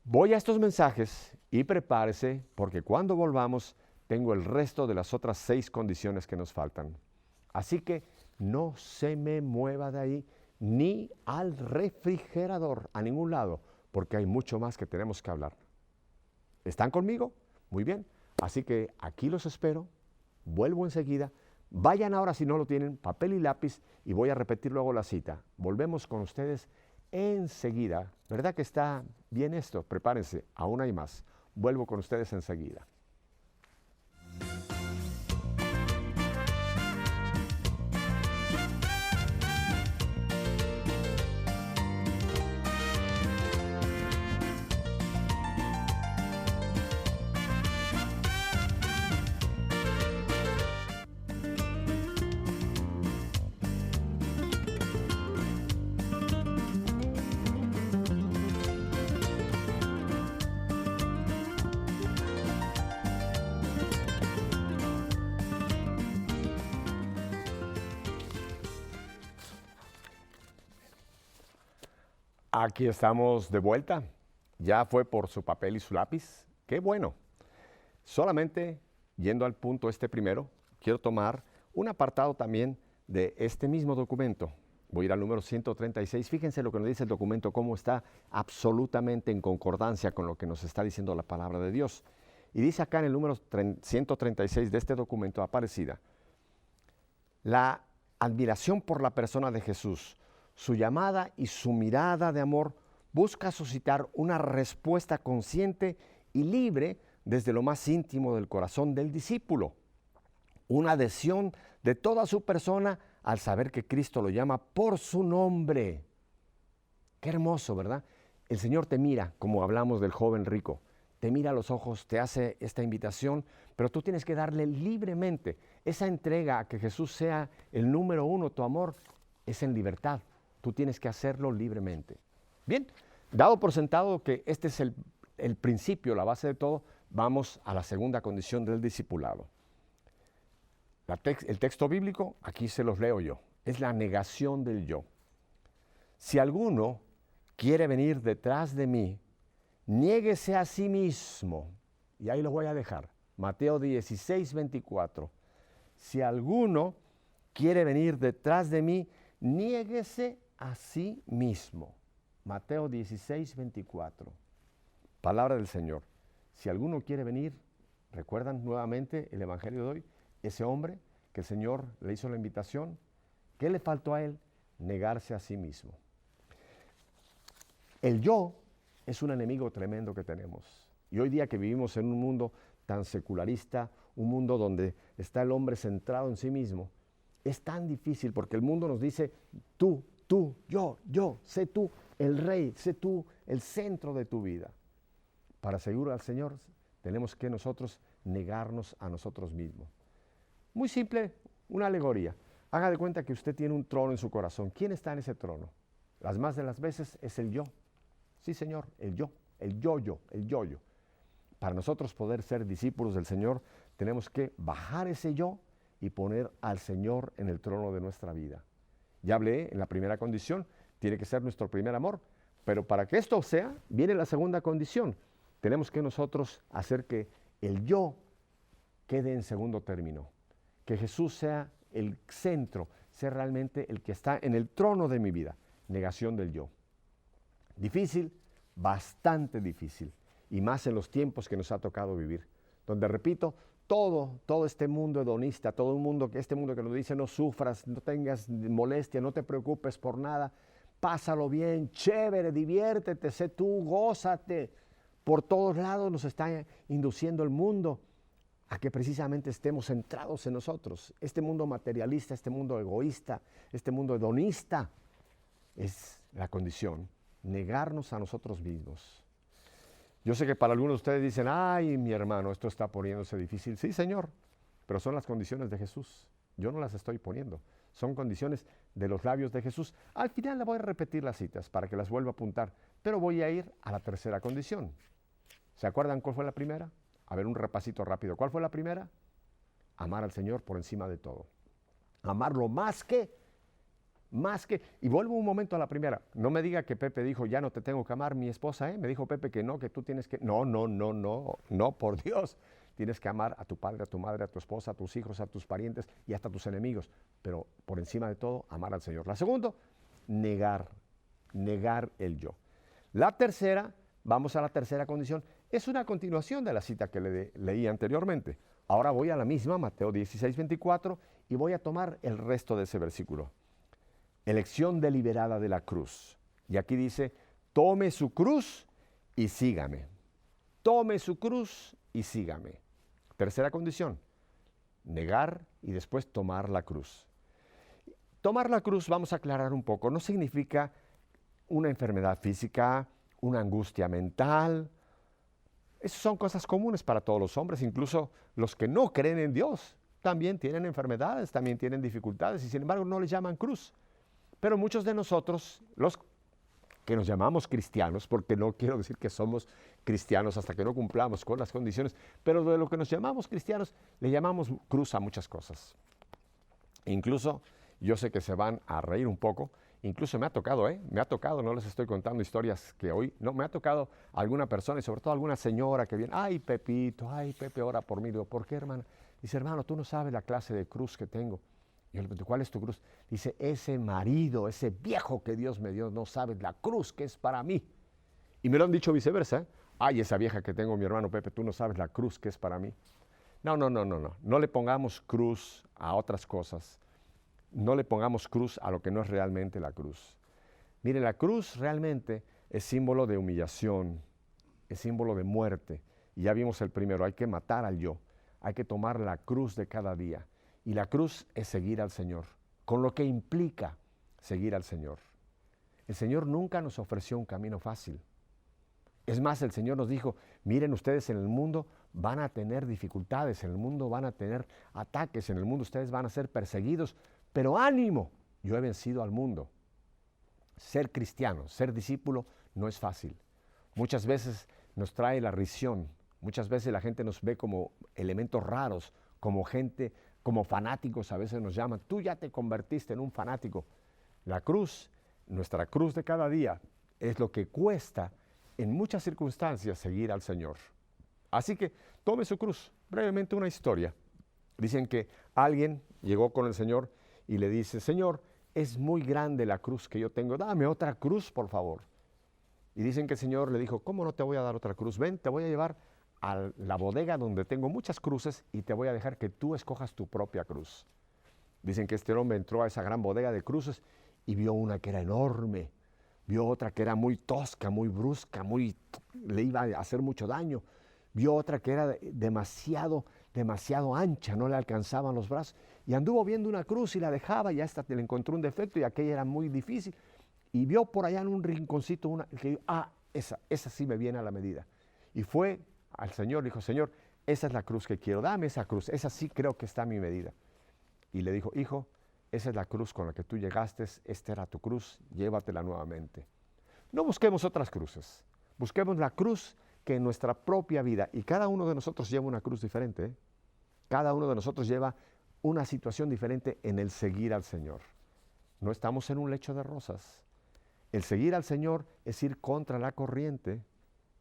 Voy a estos mensajes y prepárese, porque cuando volvamos tengo el resto de las otras 6 condiciones que nos faltan. Así que no se me mueva de ahí, ni al refrigerador, a ningún lado, porque hay mucho más que tenemos que hablar. ¿Están conmigo? Muy bien. Así que aquí los espero, vuelvo enseguida. Vayan ahora, si no lo tienen, papel y lápiz, y voy a repetir luego la cita. Volvemos con ustedes enseguida. ¿Verdad que está bien esto? Prepárense, aún hay más. Vuelvo con ustedes enseguida. Aquí estamos de vuelta. Ya fue por su papel y su lápiz. ¡Qué bueno! Solamente yendo al punto primero, quiero tomar un apartado también de este mismo documento. Voy a ir al número 136. Fíjense lo que nos dice el documento, cómo está absolutamente en concordancia con lo que nos está diciendo la palabra de Dios. Y dice acá en el número 136 de este documento Aparecida, la admiración por la persona de Jesús, su llamada y su mirada de amor busca suscitar una respuesta consciente y libre desde lo más íntimo del corazón del discípulo. Una adhesión de toda su persona al saber que Cristo lo llama por su nombre. Qué hermoso, ¿verdad? El Señor te mira, como hablamos del joven rico. Te mira a los ojos, te hace esta invitación, pero tú tienes que darle libremente. Esa entrega a que Jesús sea el número 1, tu amor, es en libertad. Tú tienes que hacerlo libremente. Bien, dado por sentado que este es el principio, la base de todo, vamos a la segunda condición del discipulado. El texto bíblico, aquí se los leo yo, es la negación del yo. Si alguno quiere venir detrás de mí, niéguese a sí mismo. Y ahí lo voy a dejar. Mateo 16:24. Si alguno quiere venir detrás de mí, niéguese a sí mismo. Mateo 16:24. Palabra del Señor. Si alguno quiere venir, ¿recuerdan nuevamente el Evangelio de hoy? Ese hombre que el Señor le hizo la invitación, ¿qué le faltó a él? Negarse a sí mismo. El yo es un enemigo tremendo que tenemos. Y hoy día que vivimos en un mundo tan secularista, un mundo donde está el hombre centrado en sí mismo, es tan difícil porque el mundo nos dice, tú, yo, sé tú el rey, sé tú el centro de tu vida. Para seguir al Señor tenemos que nosotros negarnos a nosotros mismos. Muy simple, una alegoría. Haga de cuenta que usted tiene un trono en su corazón. ¿Quién está en ese trono? Las más de las veces es el yo. Sí, Señor, el yo, el yo. Para nosotros poder ser discípulos del Señor, tenemos que bajar ese yo y poner al Señor en el trono de nuestra vida. Ya hablé en la primera condición, tiene que ser nuestro primer amor, pero para que esto sea, viene la segunda condición. Tenemos que nosotros hacer que el yo quede en segundo término, que Jesús sea el centro, sea realmente el que está en el trono de mi vida. Negación del yo. Difícil, bastante difícil, y más en los tiempos que nos ha tocado vivir, donde, repito, todo este mundo hedonista, todo un mundo, este mundo que nos dice no sufras, no tengas molestia, no te preocupes por nada, pásalo bien, chévere, diviértete, sé tú, gózate. Por todos lados nos está induciendo el mundo a que precisamente estemos centrados en nosotros. Este mundo materialista, este mundo egoísta, este mundo hedonista, es la condición, negarnos a nosotros mismos. Yo sé que para algunos de ustedes dicen, ay, mi hermano, esto está poniéndose difícil. Sí, Señor, pero son las condiciones de Jesús. Yo no las estoy poniendo. Son condiciones de los labios de Jesús. Al final le voy a repetir las citas para que las vuelva a apuntar, pero voy a ir a la tercera condición. ¿Se acuerdan cuál fue la primera? A ver, un repasito rápido. ¿Cuál fue la primera? Amar al Señor por encima de todo. Amarlo más que, y vuelvo un momento a la primera. No me diga que Pepe dijo, ya no te tengo que amar mi esposa, ¿eh? Me dijo Pepe que no, que tú tienes que, no, por Dios. Tienes que amar a tu padre, a tu madre, a tu esposa, a tus hijos, a tus parientes y hasta a tus enemigos. Pero por encima de todo, amar al Señor. La segunda, negar el yo. La tercera, vamos a la tercera condición, es una continuación de la cita que leí anteriormente. Ahora voy a la misma, Mateo 16, 24, y voy a tomar el resto de ese versículo. Elección deliberada de la cruz. Y aquí dice, tome su cruz y sígame. Tome su cruz y sígame. Tercera condición, negar y después tomar la cruz. Tomar la cruz, vamos a aclarar un poco, no significa una enfermedad física, una angustia mental. Esas son cosas comunes para todos los hombres, incluso los que no creen en Dios. También tienen enfermedades, también tienen dificultades y sin embargo no les llaman cruz. Pero muchos de nosotros, los que nos llamamos cristianos, porque no quiero decir que somos cristianos hasta que no cumplamos con las condiciones, pero de lo que nos llamamos cristianos, le llamamos cruz a muchas cosas. Incluso, yo sé que se van a reír un poco, incluso me ha tocado, no les estoy contando historias que hoy, no, me ha tocado alguna persona y sobre todo alguna señora que viene, ay Pepito, ay Pepe, ora por mí. Digo, ¿por qué, hermana? Dice, hermano, tú no sabes la clase de cruz que tengo. Yo le pregunto, ¿cuál es tu cruz? Dice, ese marido, ese viejo que Dios me dio, no sabes la cruz que es para mí. Y me lo han dicho viceversa, ¿eh? Ay, esa vieja que tengo, mi hermano Pepe, tú no sabes la cruz que es para mí. No le pongamos cruz a otras cosas. No le pongamos cruz a lo que no es realmente la cruz. Mire, la cruz realmente es símbolo de humillación, es símbolo de muerte. Y ya vimos el primero, hay que matar al yo, hay que tomar la cruz de cada día. Y la cruz es seguir al Señor, con lo que implica seguir al Señor. El Señor nunca nos ofreció un camino fácil. Es más, el Señor nos dijo, miren ustedes en el mundo van a tener dificultades, en el mundo van a tener ataques, en el mundo ustedes van a ser perseguidos, pero ánimo, yo he vencido al mundo. Ser cristiano, ser discípulo no es fácil. Muchas veces nos trae la risión, muchas veces la gente nos ve como elementos raros, como gente, como fanáticos a veces nos llaman, tú ya te convertiste en un fanático. La cruz, nuestra cruz de cada día, es lo que cuesta en muchas circunstancias seguir al Señor. Así que tome su cruz. Brevemente una historia. Dicen que alguien llegó con el Señor y le dice, Señor, es muy grande la cruz que yo tengo, dame otra cruz, por favor. Y dicen que el Señor le dijo, ¿cómo no te voy a dar otra cruz? Ven, te voy a llevar a la bodega donde tengo muchas cruces y te voy a dejar que tú escojas tu propia cruz. Dicen que este hombre entró a esa gran bodega de cruces y vio una que era enorme, vio otra que era muy tosca, muy brusca, le iba a hacer mucho daño, vio otra que era demasiado ancha, no le alcanzaban los brazos, y anduvo viendo una cruz y la dejaba y hasta le encontró un defecto y aquella era muy difícil, y vio por allá en un rinconcito una que esa sí me viene a la medida. Y fue al Señor, le dijo, Señor, esa es la cruz que quiero, dame esa cruz, esa sí creo que está a mi medida. Y le dijo, hijo, esa es la cruz con la que tú llegaste, esta era tu cruz, llévatela nuevamente. No busquemos otras cruces, busquemos la cruz que en nuestra propia vida, y cada uno de nosotros lleva una cruz diferente, ¿eh? Cada uno de nosotros lleva una situación diferente en el seguir al Señor. No estamos en un lecho de rosas. El seguir al Señor es ir contra la corriente,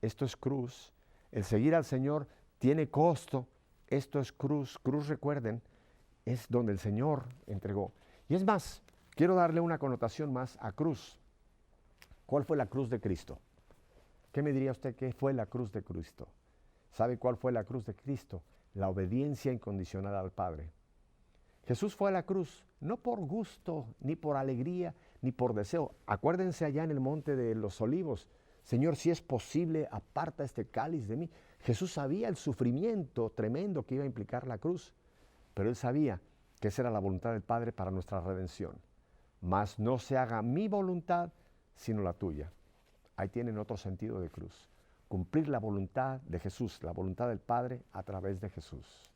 esto es cruz. El seguir al Señor tiene costo, esto es cruz. Cruz, recuerden, es donde el Señor entregó. Y es más, quiero darle una connotación más a cruz. ¿Cuál fue la cruz de Cristo? ¿Qué me diría usted que fue la cruz de Cristo? ¿Sabe cuál fue la cruz de Cristo? la obediencia incondicional al Padre. Jesús fue a la cruz, no por gusto, ni por alegría, ni por deseo. Acuérdense allá en el monte de los Olivos, Señor, si es posible, aparta este cáliz de mí. Jesús sabía el sufrimiento tremendo que iba a implicar la cruz, pero Él sabía que esa era la voluntad del Padre para nuestra redención. Mas no se haga mi voluntad, sino la tuya. Ahí tienen otro sentido de cruz. Cumplir la voluntad de Jesús, la voluntad del Padre a través de Jesús.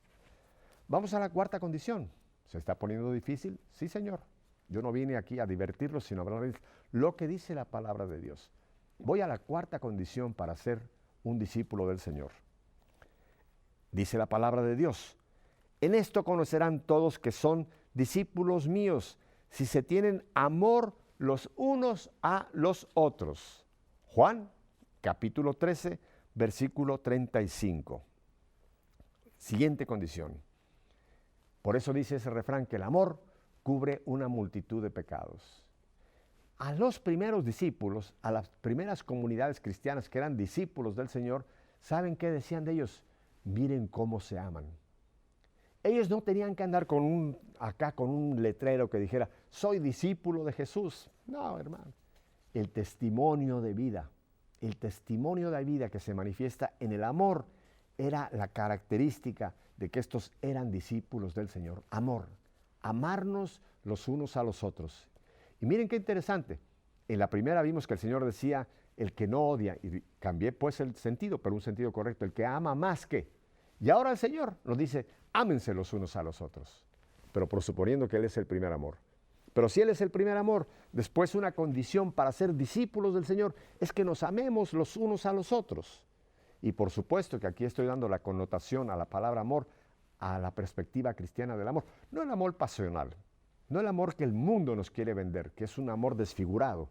Vamos a la cuarta condición. ¿Se está poniendo difícil? Sí, Señor. Yo no vine aquí a divertirlos, sino a hablarles lo que dice la palabra de Dios. Voy a la cuarta condición para ser un discípulo del Señor. Dice la palabra de Dios: en esto conocerán todos que son discípulos míos, si se tienen amor los unos a los otros. Juan, capítulo 13, versículo 35. Siguiente condición. Por eso dice ese refrán que el amor cubre una multitud de pecados. A los primeros discípulos, a las primeras comunidades cristianas que eran discípulos del Señor, ¿saben qué decían de ellos? Miren cómo se aman. Ellos no tenían que andar con un letrero que dijera, soy discípulo de Jesús. No, hermano. El testimonio de vida que se manifiesta en el amor era la característica de que estos eran discípulos del Señor. Amor, amarnos los unos a los otros. Y miren qué interesante, en la primera vimos que el Señor decía, el que no odia, y cambié pues el sentido, pero un sentido correcto, el que ama más que. Y ahora el Señor nos dice, ámense los unos a los otros, pero por suponiendo que Él es el primer amor. Pero si Él es el primer amor, después una condición para ser discípulos del Señor es que nos amemos los unos a los otros. Y por supuesto que aquí estoy dando la connotación a la palabra amor, a la perspectiva cristiana del amor. No el amor pasional, no el amor que el mundo nos quiere vender, que es un amor desfigurado.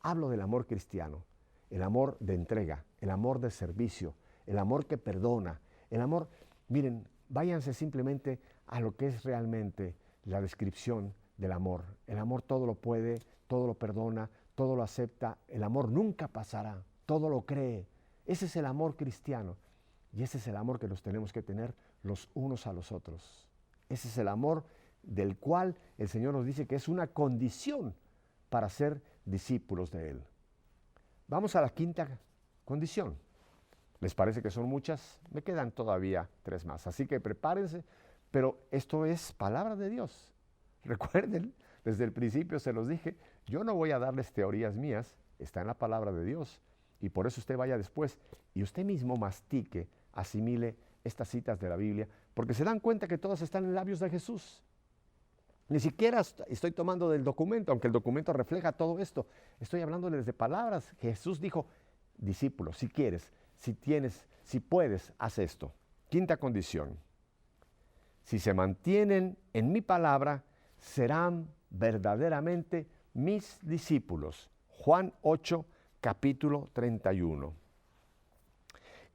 Hablo del amor cristiano, el amor de entrega, el amor de servicio, el amor que perdona, el amor. Miren, váyanse simplemente a lo que es realmente la descripción del amor. El amor todo lo puede, todo lo perdona, todo lo acepta. El amor nunca pasará, todo lo cree. Ese es el amor cristiano y ese es el amor que los tenemos que tener los unos a los otros. Ese es el amor del cual el Señor nos dice que es una condición para ser discípulos de Él. Vamos a la quinta condición. ¿Les parece que son muchas? Me quedan todavía 3 más, así que prepárense, pero esto es palabra de Dios. Recuerden, desde el principio se los dije, yo no voy a darles teorías mías, está en la palabra de Dios. Y por eso usted vaya después y usted mismo mastique, asimile estas citas de la Biblia, porque se dan cuenta que todas están en labios de Jesús. Ni siquiera estoy tomando del documento, aunque el documento refleja todo esto. Estoy hablándoles de palabras. Jesús dijo, discípulo, si quieres, si tienes, si puedes, haz esto. Quinta condición. Si se mantienen en mi palabra, serán verdaderamente mis discípulos. Juan 8, capítulo 31.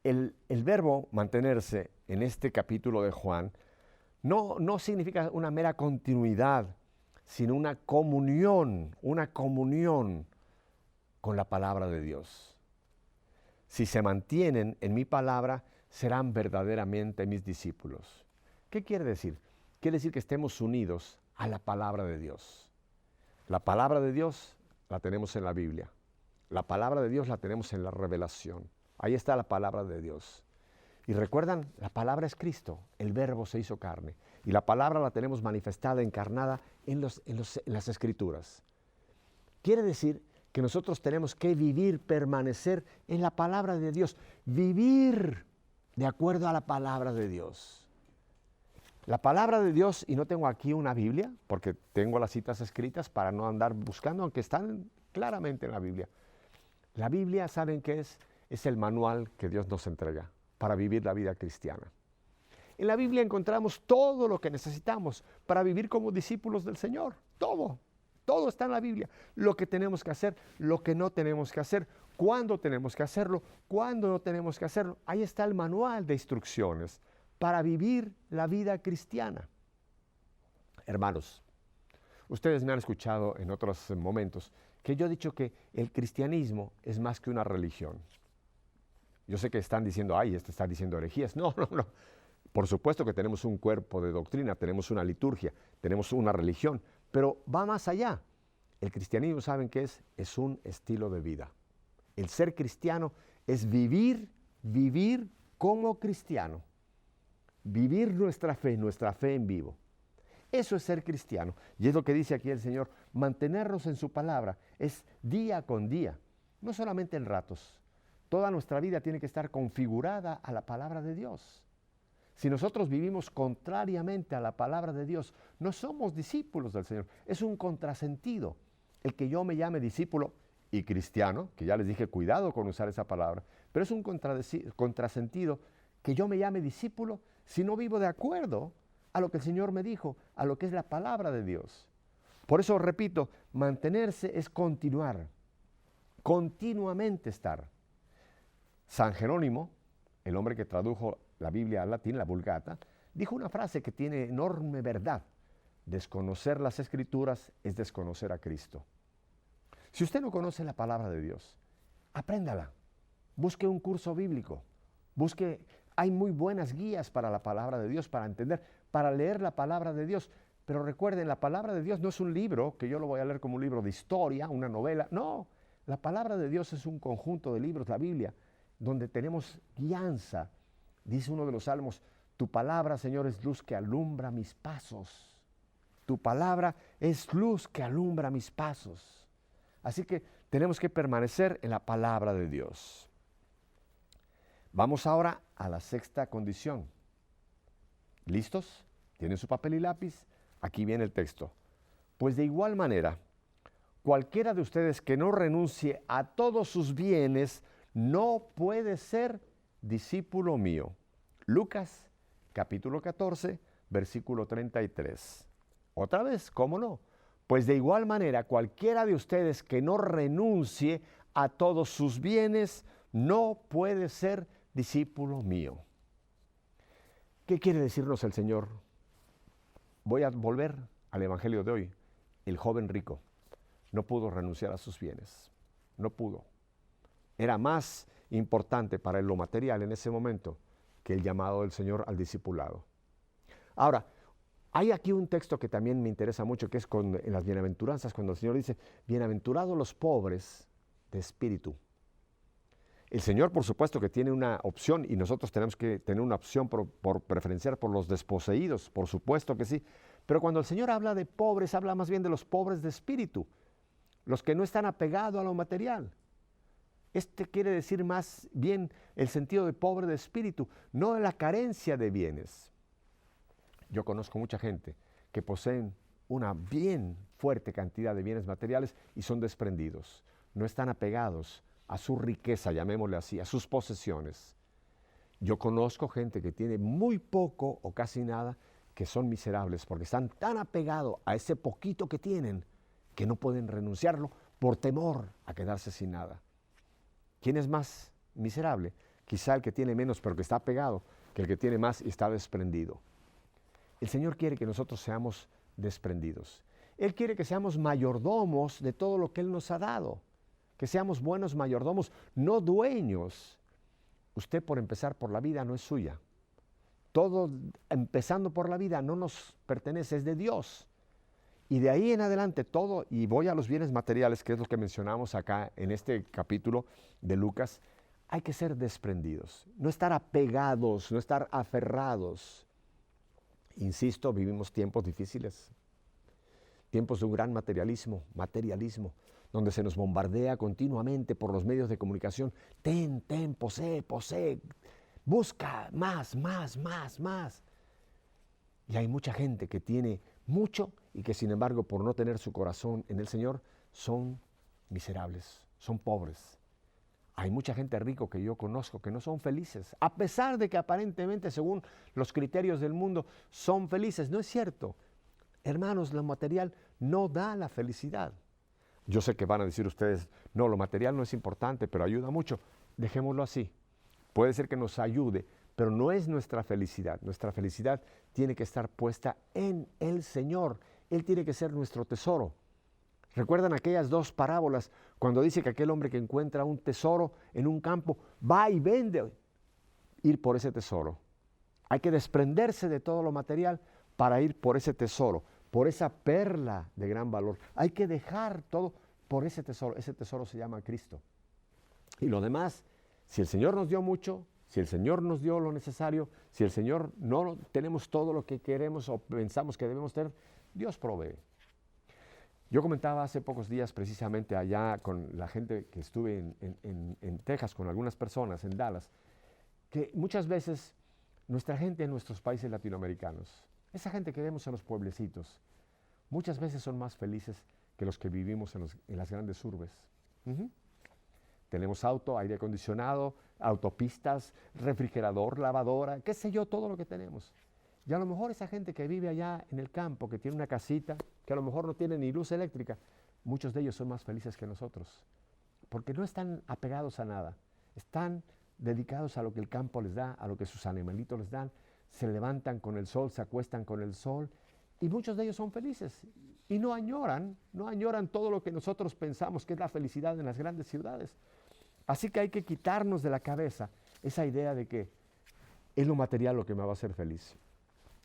El verbo mantenerse en este capítulo de Juan no significa una mera continuidad, sino una comunión con la palabra de Dios. Si se mantienen en mi palabra, serán verdaderamente mis discípulos. ¿Qué quiere decir? Quiere decir que estemos unidos a la palabra de Dios. La palabra de Dios la tenemos en la Biblia. La palabra de Dios la tenemos en la revelación. Ahí está la palabra de Dios. Y recuerdan, la palabra es Cristo, el verbo se hizo carne. Y la palabra la tenemos manifestada, encarnada en las Escrituras. Quiere decir que nosotros tenemos que vivir, permanecer en la palabra de Dios. Vivir de acuerdo a la palabra de Dios. La palabra de Dios, y no tengo aquí una Biblia, porque tengo las citas escritas para no andar buscando, aunque están claramente en la Biblia. La Biblia, ¿saben qué es? Es el manual que Dios nos entrega para vivir la vida cristiana. En la Biblia encontramos todo lo que necesitamos para vivir como discípulos del Señor. Todo está en la Biblia. Lo que tenemos que hacer, lo que no tenemos que hacer, cuándo tenemos que hacerlo, cuándo no tenemos que hacerlo. Ahí está el manual de instrucciones para vivir la vida cristiana. Hermanos, ustedes me han escuchado en otros momentos que yo he dicho que el cristianismo es más que una religión. Yo sé que están diciendo, ay, este está diciendo herejías. No. Por supuesto que tenemos un cuerpo de doctrina, tenemos una liturgia, tenemos una religión, pero va más allá. El cristianismo, ¿saben qué es? Es un estilo de vida. El ser cristiano es vivir como cristiano. Vivir nuestra fe en vivo. Eso es ser cristiano. Y es lo que dice aquí el Señor, mantenernos en su palabra, es día con día, no solamente en ratos. Toda nuestra vida tiene que estar configurada a la palabra de Dios. Si nosotros vivimos contrariamente a la palabra de Dios, no somos discípulos del Señor. Es un contrasentido. El que yo me llame discípulo y cristiano, que ya les dije, cuidado con usar esa palabra, pero es un contrasentido que yo me llame discípulo si no vivo de acuerdo a lo que el Señor me dijo, a lo que es la palabra de Dios. Por eso, repito, mantenerse es continuar, continuamente estar. San Jerónimo, el hombre que tradujo la Biblia al latín, la Vulgata, dijo una frase que tiene enorme verdad. Desconocer las Escrituras es desconocer a Cristo. Si usted no conoce la palabra de Dios, apréndala. Busque un curso bíblico. Hay muy buenas guías para la palabra de Dios, para entender, para leer la palabra de Dios. Pero recuerden, la palabra de Dios no es un libro, que yo lo voy a leer como un libro de historia, una novela. No, la palabra de Dios es un conjunto de libros, la Biblia, donde tenemos guianza. Dice uno de los salmos, tu palabra, Señor, es luz que alumbra mis pasos. Tu palabra es luz que alumbra mis pasos. Así que tenemos que permanecer en la palabra de Dios. Vamos ahora a la sexta condición. ¿Listos? ¿Tienen su papel y lápiz? Aquí viene el texto. Pues de igual manera, cualquiera de ustedes que no renuncie a todos sus bienes no puede ser discípulo mío. Lucas, capítulo 14, versículo 33. Otra vez, ¿cómo no? Pues de igual manera, cualquiera de ustedes que no renuncie a todos sus bienes no puede ser discípulo mío. ¿Qué quiere decirnos el Señor? Voy a volver al Evangelio de hoy. El joven rico no pudo renunciar a sus bienes. No pudo. Era más importante para él lo material en ese momento que el llamado del Señor al discipulado. Ahora, hay aquí un texto que también me interesa mucho, que es en las bienaventuranzas, cuando el Señor dice, bienaventurados los pobres de espíritu. El Señor, por supuesto, que tiene una opción y nosotros tenemos que tener una opción por preferenciar por los desposeídos, por supuesto que sí. Pero cuando el Señor habla de pobres, habla más bien de los pobres de espíritu, los que no están apegados a lo material. Este quiere decir más bien el sentido de pobre de espíritu, no de la carencia de bienes. Yo conozco mucha gente que poseen una bien fuerte cantidad de bienes materiales y son desprendidos, no están apegados a su riqueza, llamémosle así, a sus posesiones. Yo conozco gente que tiene muy poco o casi nada, que son miserables porque están tan apegados a ese poquito que tienen que no pueden renunciarlo por temor a quedarse sin nada. ¿Quién es más miserable? Quizá el que tiene menos pero que está apegado, que el que tiene más y está desprendido. El Señor quiere que nosotros seamos desprendidos. Él quiere que seamos mayordomos de todo lo que Él nos ha dado. Que seamos buenos mayordomos, no dueños. Usted por empezar por la vida no es suya. Todo empezando por la vida no nos pertenece, es de Dios. Y de ahí en adelante todo, y voy a los bienes materiales, que es lo que mencionamos acá en este capítulo de Lucas, hay que ser desprendidos, no estar apegados, no estar aferrados. Insisto, vivimos tiempos difíciles, tiempos de un gran materialismo, donde se nos bombardea continuamente por los medios de comunicación. Ten, posee, busca más. Y hay mucha gente que tiene mucho y que sin embargo por no tener su corazón en el Señor son miserables, son pobres. Hay mucha gente rico que yo conozco que no son felices, a pesar de que aparentemente según los criterios del mundo son felices. No es cierto. Hermanos, lo material no da la felicidad. Yo sé que van a decir ustedes, no, lo material no es importante, pero ayuda mucho. Dejémoslo así. Puede ser que nos ayude, pero no es nuestra felicidad. Nuestra felicidad tiene que estar puesta en el Señor. Él tiene que ser nuestro tesoro. ¿Recuerdan aquellas dos parábolas cuando dice que aquel hombre que encuentra un tesoro en un campo va y vende ir por ese tesoro? Hay que desprenderse de todo lo material para ir por ese tesoro, por esa perla de gran valor. Hay que dejar todo por ese tesoro. Ese tesoro se llama Cristo. Y lo demás, si el Señor nos dio mucho, si el Señor nos dio lo necesario, si el Señor no tenemos todo lo que queremos o pensamos que debemos tener, Dios provee. Yo comentaba hace pocos días precisamente allá con la gente que estuve en Texas, con algunas personas en Dallas, que muchas veces nuestra gente en nuestros países latinoamericanos, esa gente que vemos en los pueblecitos, muchas veces son más felices que los que vivimos en las grandes urbes. Tenemos auto, aire acondicionado, autopistas, refrigerador, lavadora, qué sé yo, todo lo que tenemos. Y a lo mejor esa gente que vive allá en el campo, que tiene una casita, que a lo mejor no tiene ni luz eléctrica, muchos de ellos son más felices que nosotros, porque no están apegados a nada, están dedicados a lo que el campo les da, a lo que sus animalitos les dan, se levantan con el sol, se acuestan con el sol, y muchos de ellos son felices, y no añoran todo lo que nosotros pensamos que es la felicidad en las grandes ciudades. Así que hay que quitarnos de la cabeza esa idea de que es lo material lo que me va a hacer feliz.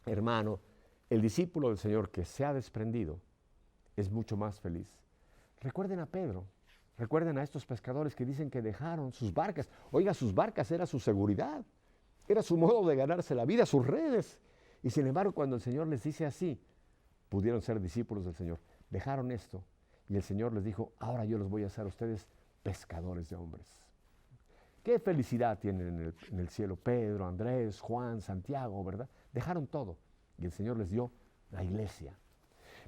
Hermano, el discípulo del Señor que se ha desprendido es mucho más feliz. Recuerden a Pedro, recuerden a estos pescadores que dicen que dejaron sus barcas. Oiga, sus barcas era su seguridad, era su modo de ganarse la vida, sus redes. Y sin embargo, cuando el Señor les dice así, pudieron ser discípulos del Señor. Dejaron esto y el Señor les dijo, ahora yo los voy a hacer a ustedes pescadores de hombres. Qué felicidad tienen en el cielo Pedro, Andrés, Juan, Santiago, ¿verdad? Dejaron todo y el Señor les dio la iglesia.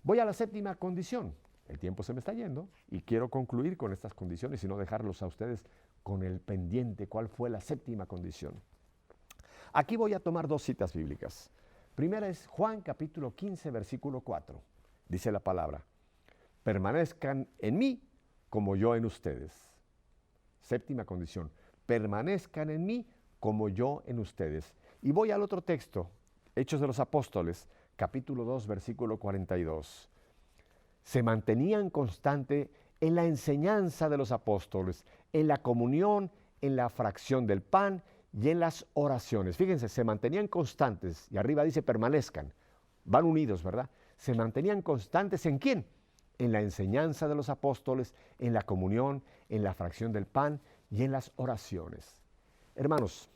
Voy a la séptima condición. El tiempo se me está yendo y quiero concluir con estas condiciones y no dejarlos a ustedes con el pendiente. ¿Cuál fue la séptima condición? Aquí voy a tomar dos citas bíblicas. Primera es Juan capítulo 15, versículo 4. Dice la palabra, permanezcan en mí como yo en ustedes. Séptima condición, permanezcan en mí como yo en ustedes. Y voy al otro texto, Hechos de los Apóstoles, capítulo 2, versículo 42. Se mantenían constante en la enseñanza de los apóstoles, en la comunión, en la fracción del pan y en las oraciones. Fíjense, se mantenían constantes, y arriba dice permanezcan, van unidos, ¿verdad? Se mantenían constantes ¿en quién? En la enseñanza de los apóstoles, en la comunión, en la fracción del pan y en las oraciones. Hermanos,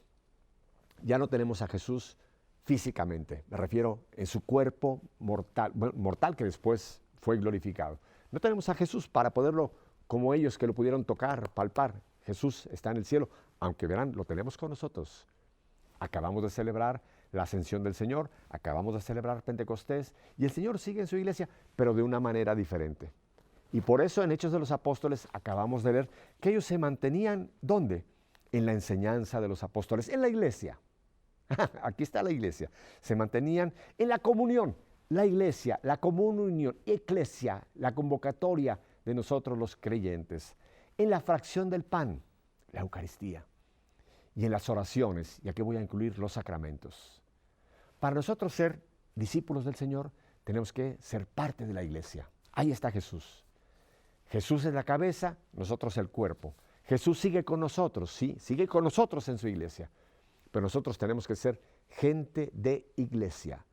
ya no tenemos a Jesús físicamente, me refiero en su cuerpo mortal que después fue glorificado. No tenemos a Jesús para poderlo, como ellos que lo pudieron tocar, palpar. Jesús está en el cielo, aunque verán, lo tenemos con nosotros. Acabamos de celebrar la ascensión del Señor, acabamos de celebrar Pentecostés y el Señor sigue en su iglesia, pero de una manera diferente. Y por eso en Hechos de los Apóstoles acabamos de ver que ellos se mantenían, ¿dónde? En la enseñanza de los apóstoles, en la iglesia. Aquí está la iglesia. Se mantenían en la comunión, la iglesia, la comunión, eclesia, la convocatoria de nosotros los creyentes. En la fracción del pan, la Eucaristía. Y en las oraciones, y aquí voy a incluir los sacramentos. Para nosotros ser discípulos del Señor, tenemos que ser parte de la iglesia. Ahí está Jesús. Jesús es la cabeza, nosotros el cuerpo. Jesús sigue con nosotros, sí, sigue con nosotros en su iglesia. Pero nosotros tenemos que ser gente de iglesia.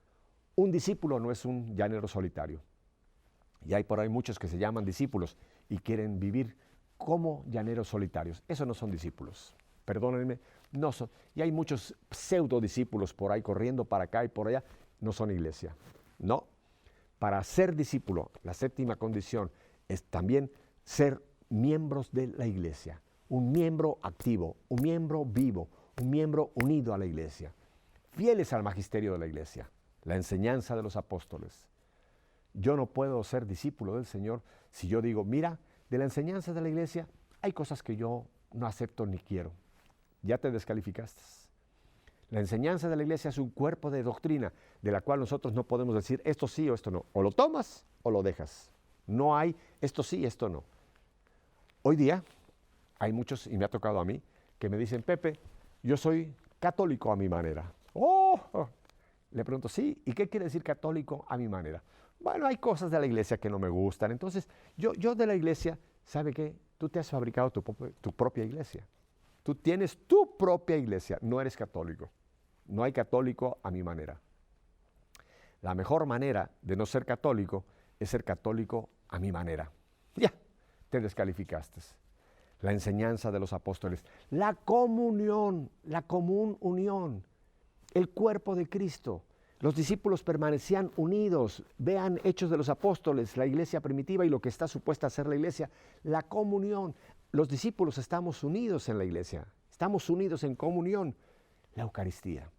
Un discípulo no es un llanero solitario. Y hay por ahí muchos que se llaman discípulos y quieren vivir como llaneros solitarios. Esos no son discípulos. Perdónenme, no son. Y hay muchos pseudo discípulos por ahí corriendo para acá y por allá. No son iglesia. No. Para ser discípulo, la séptima condición es también ser miembros de la iglesia. Un miembro activo, un miembro vivo, un miembro unido a la iglesia. Fieles al magisterio de la iglesia, la enseñanza de los apóstoles. Yo no puedo ser discípulo del Señor si yo digo, mira, de la enseñanza de la iglesia hay cosas que yo no acepto ni quiero. Ya te descalificaste. La enseñanza de la iglesia es un cuerpo de doctrina de la cual nosotros no podemos decir esto sí o esto no. O lo tomas o lo dejas. No hay esto sí, esto no. Hoy día hay muchos, y me ha tocado a mí, que me dicen, Pepe, yo soy católico a mi manera. Le pregunto, sí, ¿y qué quiere decir católico a mi manera? Bueno, hay cosas de la iglesia que no me gustan. Entonces, yo de la iglesia, ¿sabe qué? Tú te has fabricado tu propia iglesia. Tú tienes tu propia iglesia, no eres católico. No hay católico a mi manera. La mejor manera de no ser católico es ser católico a mi manera. Ya, te descalificaste. La enseñanza de los apóstoles, la comunión, la común unión, el cuerpo de Cristo. Los discípulos permanecían unidos. Vean Hechos de los Apóstoles, la iglesia primitiva y lo que está supuesta a ser la iglesia, la comunión. Los discípulos estamos unidos en la iglesia, estamos unidos en comunión. La Eucaristía.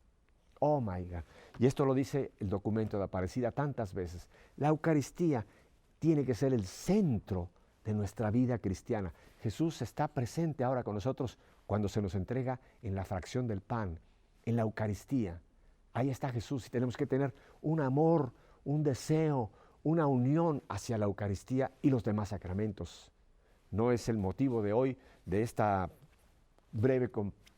Oh my God. Y esto lo dice el documento de Aparecida tantas veces. La Eucaristía tiene que ser el centro de nuestra vida cristiana. Jesús está presente ahora con nosotros cuando se nos entrega en la fracción del pan, en la Eucaristía. Ahí está Jesús y tenemos que tener un amor, un deseo, una unión hacia la Eucaristía y los demás sacramentos. No es el motivo de hoy, de esta breve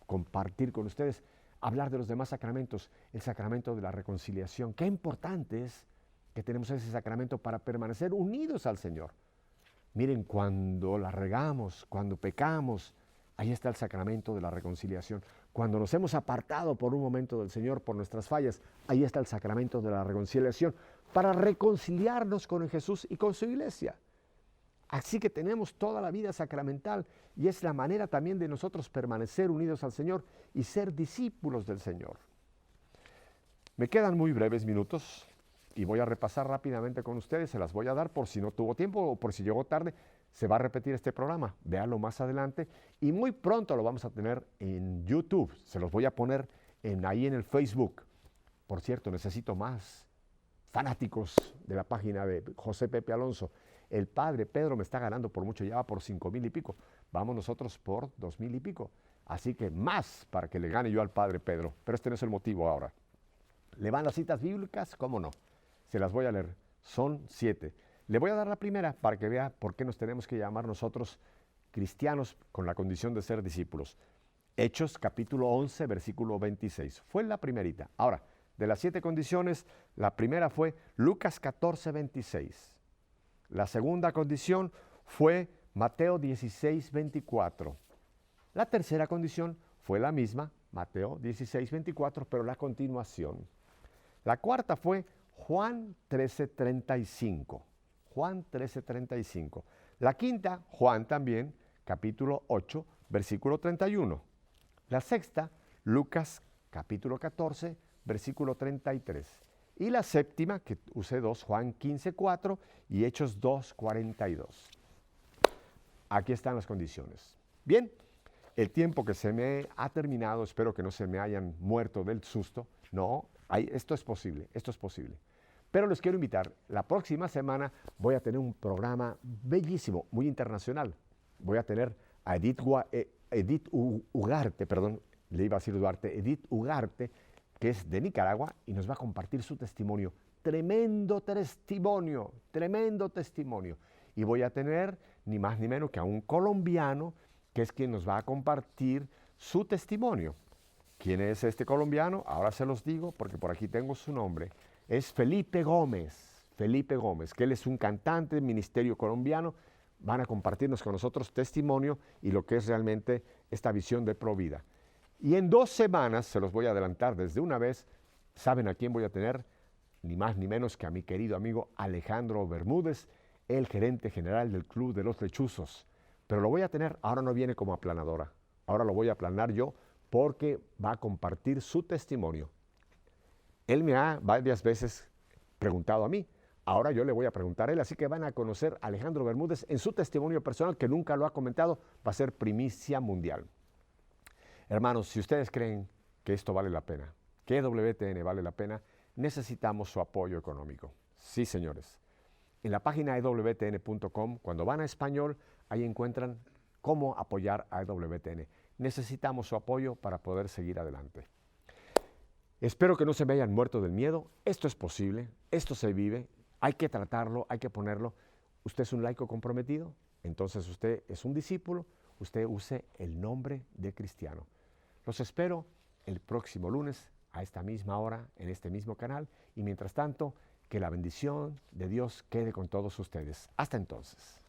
compartir con ustedes, hablar de los demás sacramentos, el sacramento de la reconciliación. Qué importante es que tenemos ese sacramento para permanecer unidos al Señor. Miren, cuando la regamos, cuando pecamos, ahí está el sacramento de la reconciliación. Cuando nos hemos apartado por un momento del Señor por nuestras fallas, ahí está el sacramento de la reconciliación para reconciliarnos con Jesús y con su iglesia. Así que tenemos toda la vida sacramental y es la manera también de nosotros permanecer unidos al Señor y ser discípulos del Señor. Me quedan muy breves minutos y voy a repasar rápidamente con ustedes, se las voy a dar por si no tuvo tiempo o por si llegó tarde, se va a repetir este programa, véanlo más adelante y muy pronto lo vamos a tener en YouTube, se los voy a poner ahí en el Facebook. Por cierto, necesito más fanáticos de la página de José Pepe Alonso. El padre Pedro me está ganando por mucho, ya va por 5,000 y pico, vamos nosotros por 2,000 y pico, así que más para que le gane yo al padre Pedro, pero este no es el motivo ahora. ¿Le van las citas bíblicas? ¿Cómo no? Se las voy a leer, son 7. Le voy a dar la primera para que vea por qué nos tenemos que llamar nosotros cristianos con la condición de ser discípulos. Hechos capítulo 11, versículo 26. Fue la primerita. Ahora, de las 7 condiciones, la primera fue Lucas 14, 26. La segunda condición fue Mateo 16, 24. La tercera condición fue la misma, Mateo 16, 24, pero la continuación. La cuarta fue Juan 13, 35. Juan 13, 35. La quinta, Juan también, capítulo 8, versículo 31. La sexta, Lucas capítulo 14, versículo 33. Y la séptima, que usé 2, Juan 15, 4 y Hechos 2, 42. Aquí están las condiciones. Bien, el tiempo que se me ha terminado, espero que no se me hayan muerto del susto. No, esto es posible, esto es posible. Pero les quiero invitar, la próxima semana voy a tener un programa bellísimo, muy internacional. Voy a tener a Edith Ugarte, Edith Ugarte, que es de Nicaragua y nos va a compartir su testimonio. Tremendo testimonio, tremendo testimonio. Y voy a tener ni más ni menos que a un colombiano que es quien nos va a compartir su testimonio. ¿Quién es este colombiano? Ahora se los digo porque por aquí tengo su nombre. Es Felipe Gómez, que él es un cantante del ministerio colombiano. Van a compartirnos con nosotros testimonio y lo que es realmente esta visión de Provida. Y en 2 semanas, se los voy a adelantar desde una vez, ¿saben a quién voy a tener? Ni más ni menos que a mi querido amigo Alejandro Bermúdez, el gerente general del Club de los Lechuzos. Pero lo voy a tener, ahora no viene como aplanadora, ahora lo voy a aplanar yo porque va a compartir su testimonio. Él me ha varias veces preguntado a mí, ahora yo le voy a preguntar a él, así que van a conocer a Alejandro Bermúdez en su testimonio personal, que nunca lo ha comentado, va a ser primicia mundial. Hermanos, si ustedes creen que esto vale la pena, que EWTN vale la pena, necesitamos su apoyo económico. Sí, señores. En la página ewtn.com, cuando van a español, ahí encuentran cómo apoyar a EWTN. Necesitamos su apoyo para poder seguir adelante. Espero que no se me hayan muerto del miedo. Esto es posible, esto se vive, hay que tratarlo, hay que ponerlo. ¿Usted es un laico comprometido? Entonces usted es un discípulo, usted use el nombre de cristiano. Los espero el próximo lunes a esta misma hora, en este mismo canal, y mientras tanto, que la bendición de Dios quede con todos ustedes. Hasta entonces.